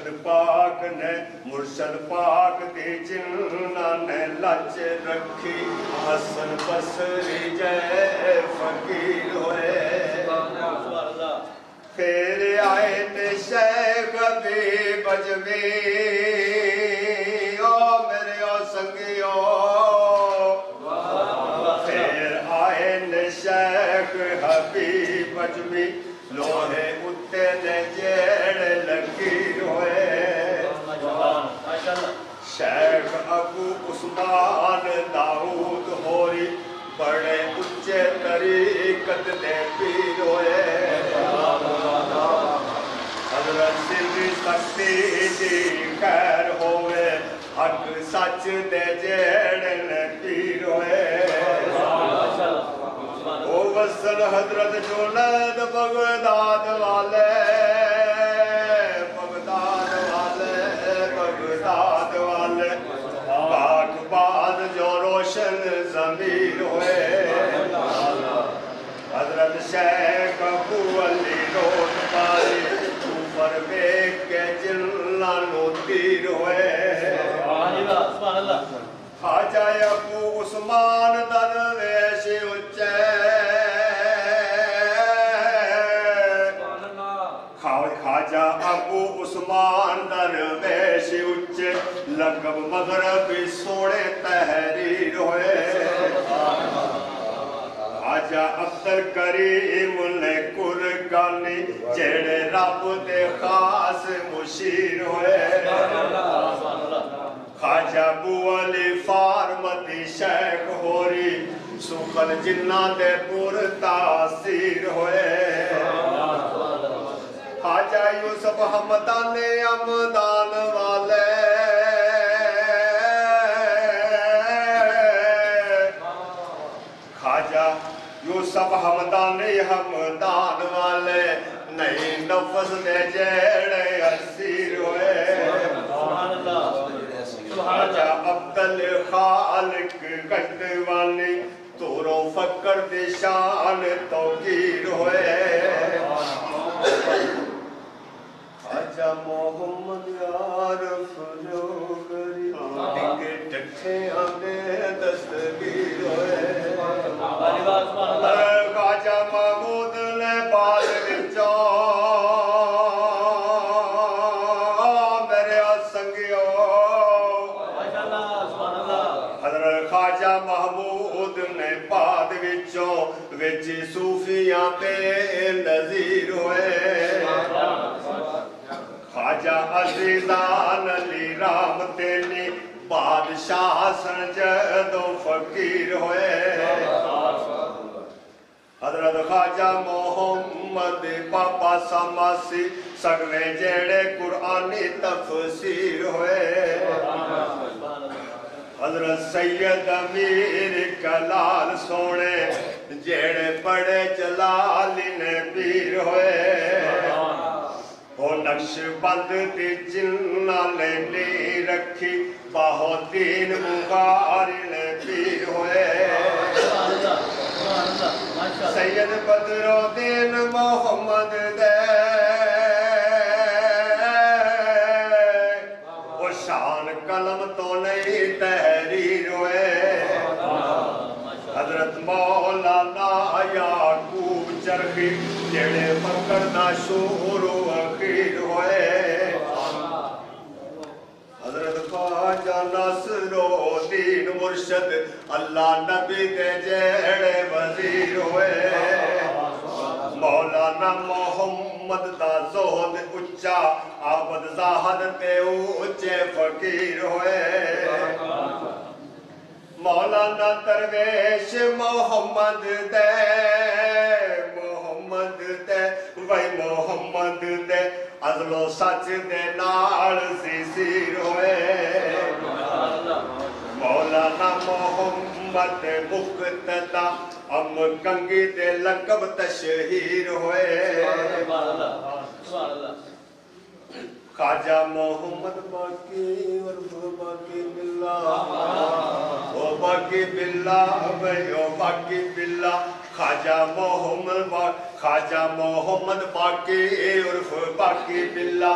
مرشد پاک نے مرشد پاک دی جنہ نے لچ رکھی حسن بصری جے فقیر ہوئے پھر آئے تے شیخ حبیب اجمی او میرے او سنگیو پھر آئے تے شیخ حبیب اجمی لوہے اتے نے جیڑے لکیر ہوئے شیخ ابو عثمان داؤد ہوری بڑے اچھے طریقت دے پیر ہوئے حضرت سری سکتی دی خیر ہوئے حق سچ دے جیڑے پیر ہوئے او وصل حضرت جنید بغداد والے پاک باد جو روشن ضمیر ہوئے حضرت شیخ ابو علی روت پائی اوپر بیک کے جنانو تیر ہوئے خواجہ ابو عثمان درویش اچھے خواجہ ابو عثمان درویش اچھے لقب مغربی سوڑے تحریر ہوئے خواجہ عبدالکریم نے قرگانی جیڑے رب دے خاص مشیر ہوئے خواجہ ابو علی فارمتی شیخ ہوری سخن جنہ دے پور تاثیر ہوئے خواجہ یوسف حمدان امدان والے خواجہ یوسف حمدان والے نئی نفس دے جیڑے اسیر ہوئے خواجہ عبدالخالق گجدوانی تورو فکر دی شان توقیر ہوئے خواجہ محمد عارف جوگری کے ٹکھے آنے دستگیر ہوئے خواجہ محمود نے بعد وچوں میرے سنگیو حضرت خواجہ محمود نے بعد وچوں وچ صوفیاں بے نظیر ہوئے خواجہ عزیزان علی رام تیلی بادشاہ سنجد و فقیر ہوئے حضرت خواجہ محمد بابا ساماسی سگوے جیڑے قرآنی تفسیر ہوئے حضرت سید امیر کلال سونے جیڑے بڑے جلالی نے پیر ہوئے وہ نقش بند دی جنہ نے لی رکھی بہت دین مغاری نے پیر ہوئے سید بدر الدین محمد دے وہ شان قلم تو نہیں تحریر ہوئے حضرت مولانا یعقوب چرخی جڑے فکر دا شور و اخیر ہوئے حضرت خواجہ ناصر الدین مرشد اللہ نبی دے جیڑے وزیر ہوئے مولانا محمد دا زہد اچھا عابد زاہد تے اچھے فقیر ہوئے مولانا درویش محمد دے وہی محمد دے عدل و سچ دے نال سیر ہوئے مولانا محمد مقتدا ام کنگی دے لقب تشہیر ہوئے خواجہ محمد باقی اور باقی باللہ او باقی باللہ او باقی باللہ خواجہ محمد باقی عرف باقی باللہ